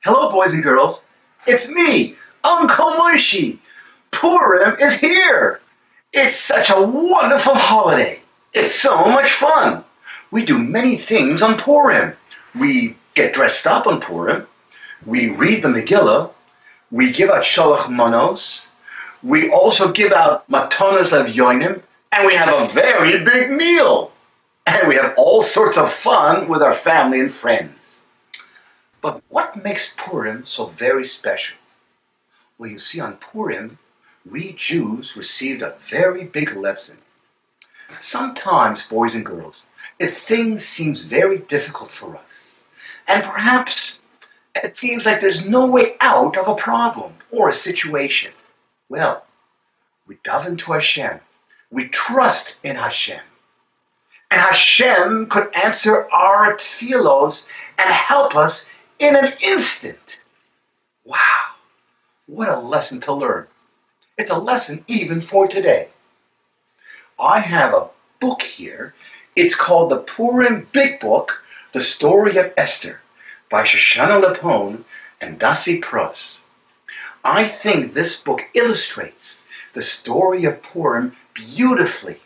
Hello, boys and girls. It's me, Uncle Moishy. Purim is here. It's such a wonderful holiday. It's so much fun. We do many things on Purim. We get dressed up on Purim. We read the Megillah. We give out shalach manos. We also give out matanas levyonim. And we have a very big meal. And we have all sorts of fun with our family and friends. But what makes Purim so very special? Well, you see, on Purim, we Jews received a very big lesson. Sometimes, boys and girls, if things seem very difficult for us, and perhaps it seems like there's no way out of a problem or a situation, well, we daven to Hashem. We trust in Hashem. And Hashem could answer our tefillos and help us in an instant. Wow, what a lesson to learn. It's a lesson even for today. I have a book here. It's called the Purim Big Book, The Story of Esther, by Shoshana Lepone and Dasi Pros. I think this book illustrates the story of Purim beautifully.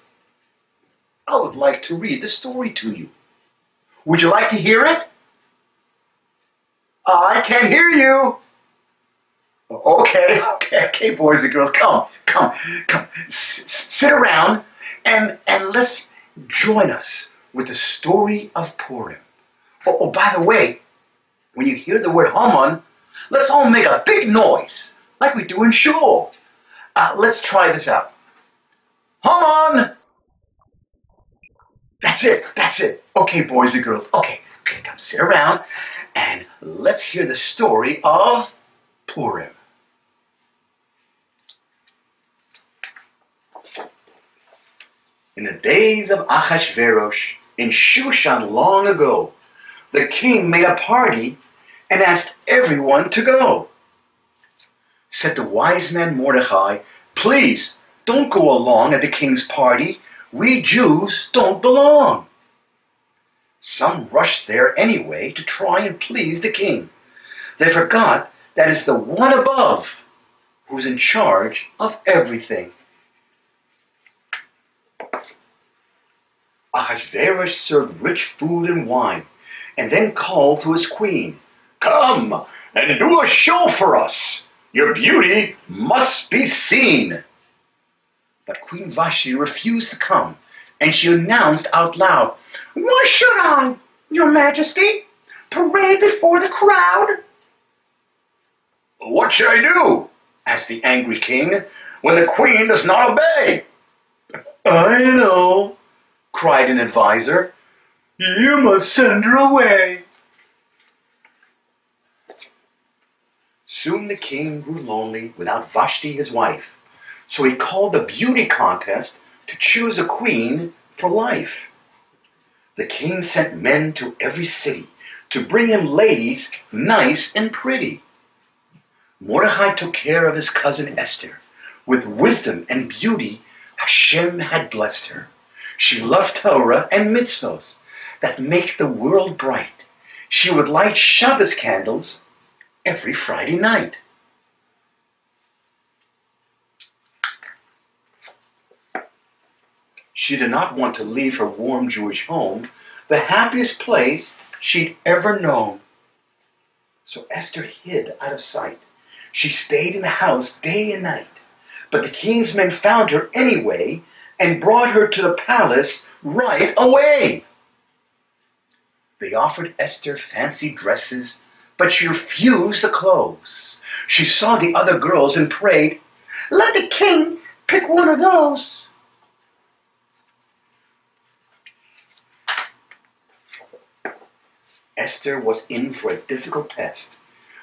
I would like to read the story to you. Would you like to hear it? I can't hear you. Okay, boys and girls, come. Sit around and let's join us with the story of Purim. Oh, by the way, when you hear the word Haman, let's all make a big noise, like we do in shul. Let's try this out. Haman! That's it. Okay, boys and girls, okay, come sit around and let's hear the story of Purim. In the days of Achashverosh, in Shushan long ago, the king made a party and asked everyone to go. Said the wise man Mordechai, "Please, don't go along at the king's party. We Jews don't belong." Some rushed there anyway to try and please the king. They forgot that it's the one above who's in charge of everything. Achashverosh served rich food and wine, and then called to his queen, "Come and do a show for us. Your beauty must be seen." But Queen Vashti refused to come, and she announced out loud, "Why should I, Your Majesty, parade before the crowd?" "What should I do?" asked the angry king, "when the queen does not obey?" "I know," cried an advisor. "You must send her away." Soon the king grew lonely without Vashti, his wife, so he called a beauty contest to choose a queen for life. The king sent men to every city to bring him ladies nice and pretty. Mordechai took care of his cousin Esther. With wisdom and beauty, Hashem had blessed her. She loved Torah and mitzvos that make the world bright. She would light Shabbos candles every Friday night. She did not want to leave her warm Jewish home, the happiest place she'd ever known. So Esther hid out of sight. She stayed in the house day and night. But the king's men found her anyway and brought her to the palace right away. They offered Esther fancy dresses, but she refused the clothes. She saw the other girls and prayed, "Let the king pick one of those." Esther was in for a difficult test.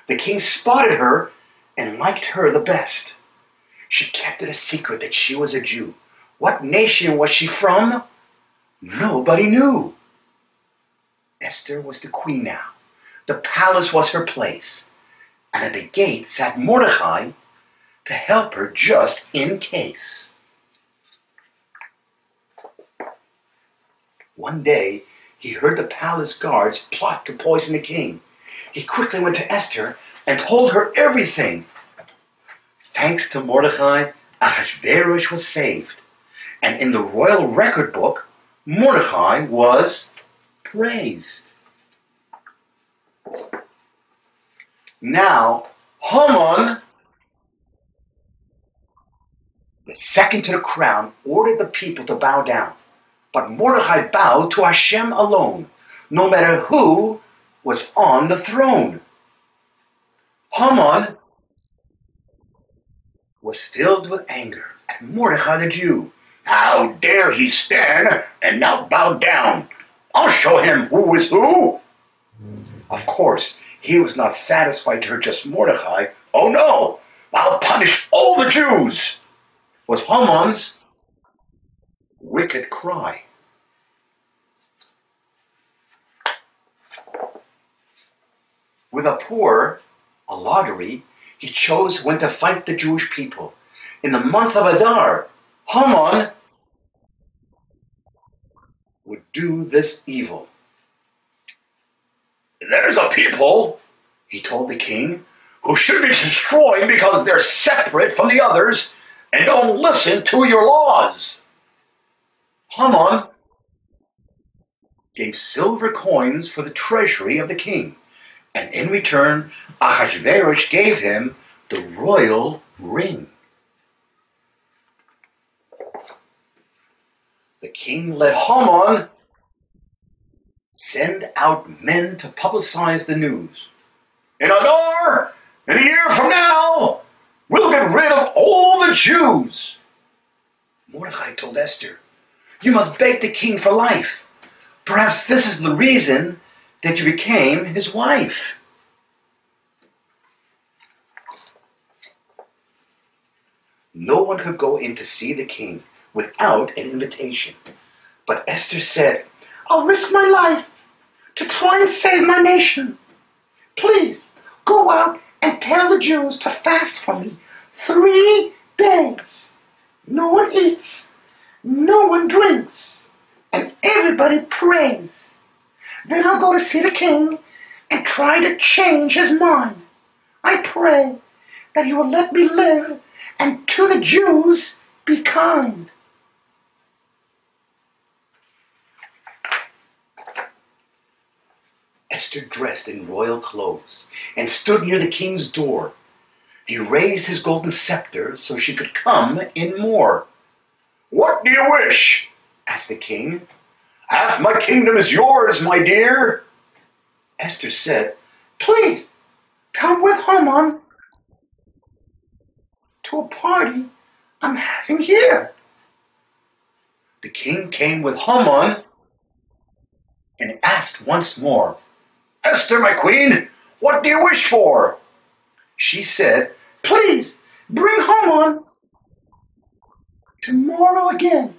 The king spotted her and liked her the best. She kept it a secret that she was a Jew. What nation was she from? Nobody knew. Esther was the queen now. The palace was her place. And at the gate sat Mordechai to help her just in case. One day, he heard the palace guards plot to poison the king. He quickly went to Esther and told her everything. Thanks to Mordecai, Ahasuerus was saved. And in the royal record book, Mordecai was praised. Now, Haman, the second to the crown, ordered the people to bow down. But Mordecai bowed to Hashem alone, no matter who was on the throne. Haman was filled with anger at Mordecai the Jew. How dare he stand and now bow down? I'll show him who is who. Of course, he was not satisfied to hurt just Mordecai. Oh no, I'll punish all the Jews, was Haman's wicked cry. With a lottery, he chose when to fight the Jewish people. In the month of Adar, Haman would do this evil. There's a people, he told the king, who should be destroyed because they're separate from the others and don't listen to your laws. Haman gave silver coins for the treasury of the king, and in return, Ahasuerus gave him the royal ring. The king let Haman send out men to publicize the news. In Adar, in a year from now, we'll get rid of all the Jews. Mordecai told Esther, you must beg the king for life. Perhaps this is the reason that you became his wife. No one could go in to see the king without an invitation. But Esther said, I'll risk my life to try and save my nation. Please go out and tell the Jews to fast for me 3 days. No one eats, no one drinks, and everybody prays. Then I'll go to see the king and try to change his mind. I pray that he will let me live and to the Jews be kind. Esther dressed in royal clothes and stood near the king's door. He raised his golden scepter so she could come in more. What do you wish? Asked the king. Half my kingdom is yours, my dear. Esther said, please come with Haman to a party I'm having here. The king came with Haman and asked once more, Esther, my queen, what do you wish for? She said, please bring Haman tomorrow again.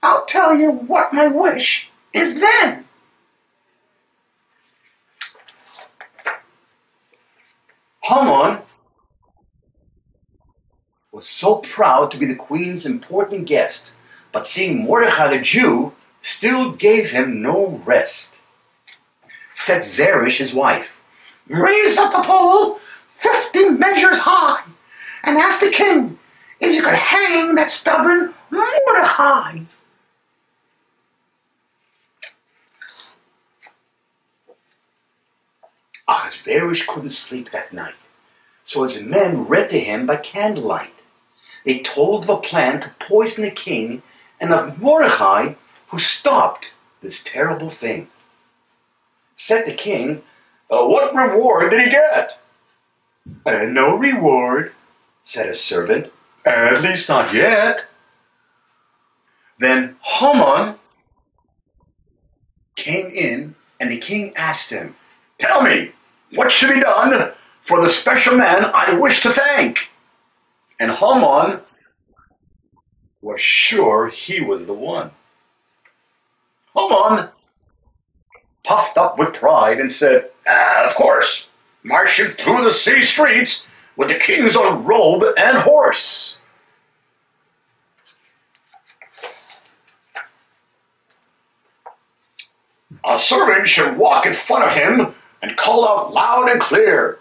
I'll tell you what my wish is then. Haman was so proud to be the queen's important guest, but seeing Mordecai the Jew still gave him no rest. Said Zeresh, his wife, raise up a pole 50 measures high and ask the king if you could hang that stubborn Mordecai. Ahasuerus couldn't sleep that night, so his men read to him by candlelight. They told of a plan to poison the king and of Mordecai, who stopped this terrible thing. Said the king, what reward did he get? No reward, said a servant, at least not yet. Then Haman came in, and the king asked him, tell me, what should be done for the special man I wish to thank? And Haman was sure he was the one. Haman puffed up with pride and said, of course, marching through the city streets with the king's own robe and horse. A servant should walk in front of him and call out loud and clear,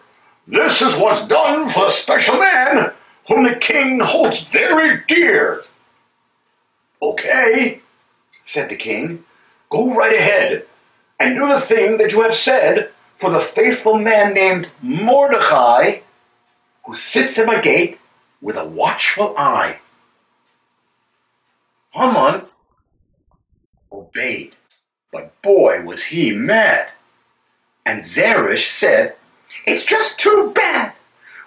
"This is what's done for the special man whom the king holds very dear." "Okay," said the king, "go right ahead and do the thing that you have said for the faithful man named Mordecai, who sits at my gate with a watchful eye." Haman obeyed, but boy was he mad. And Zeresh said, "It's just too bad.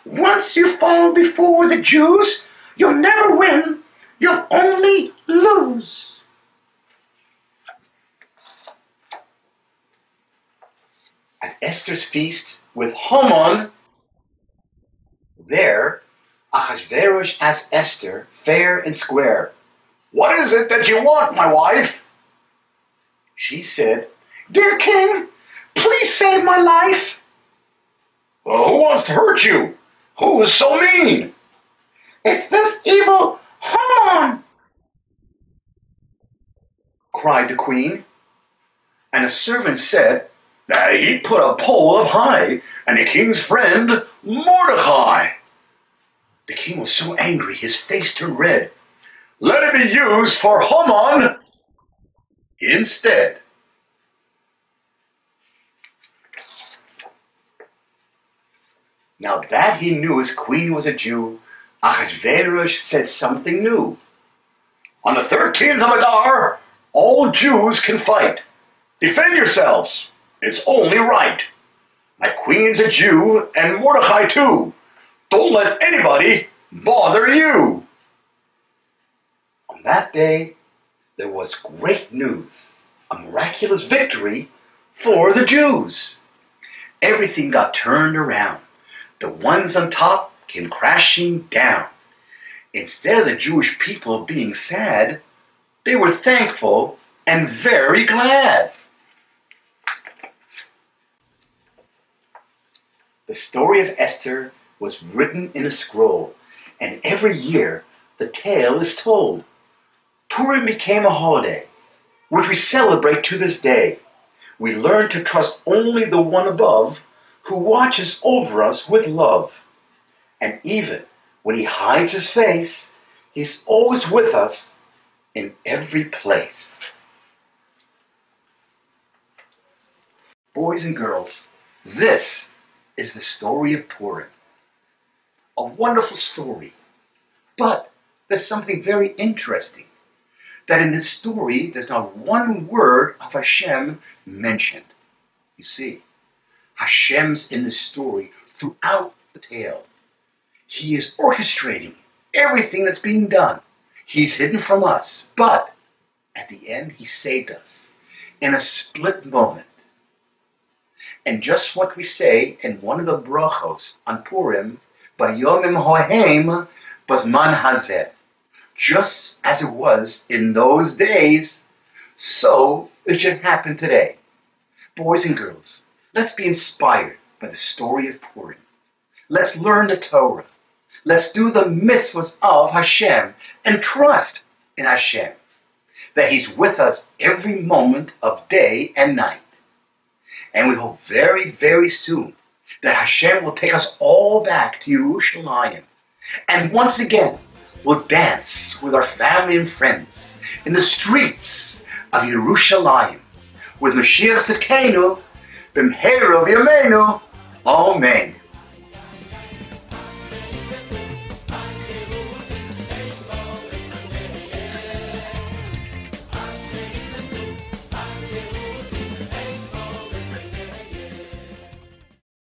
Once you fall before the Jews, you'll never win. You'll only lose." At Esther's feast with Haman, there Ahasuerus asked Esther, fair and square, "What is it that you want, my wife?" She said, "Dear king, please save my life." "Well, who wants to hurt you? Who is so mean?" "It's this evil Haman," cried the queen. And a servant said that he'd put a pole up high and the king's friend Mordecai. The king was so angry his face turned red. "Let it be used for Haman instead." Now that he knew his queen was a Jew, Ahasuerus said something new. "On the 13th of Adar, all Jews can fight. Defend yourselves. It's only right. My queen's a Jew and Mordecai too. Don't let anybody bother you." On that day, there was great news, a miraculous victory for the Jews. Everything got turned around. The ones on top came crashing down. Instead of the Jewish people being sad, they were thankful and very glad. The story of Esther was written in a scroll, and every year the tale is told. Purim became a holiday, which we celebrate to this day. We learn to trust only the one above, who watches over us with love. And even when he hides his face, he's always with us in every place. Boys and girls, this is the story of Purim. A wonderful story. But there's something very interesting. That in this story, there's not one word of Hashem mentioned. You see, Hashem's in the story throughout the tale. He is orchestrating everything that's being done. He's hidden from us, but at the end, he saved us in a split moment. And just what we say in one of the brachos on Purim, Bayomim Hohem Bazman Hazeh. Just as it was in those days, so it should happen today. Boys and girls, let's be inspired by the story of Purim. Let's learn the Torah. Let's do the mitzvahs of Hashem and trust in Hashem, that He's with us every moment of day and night. And we hope very, very soon that Hashem will take us all back to Yerushalayim. And once again, we'll dance with our family and friends in the streets of Yerushalayim with Mashiach Tzidkenu, B'mheira v'yameinu, Amen.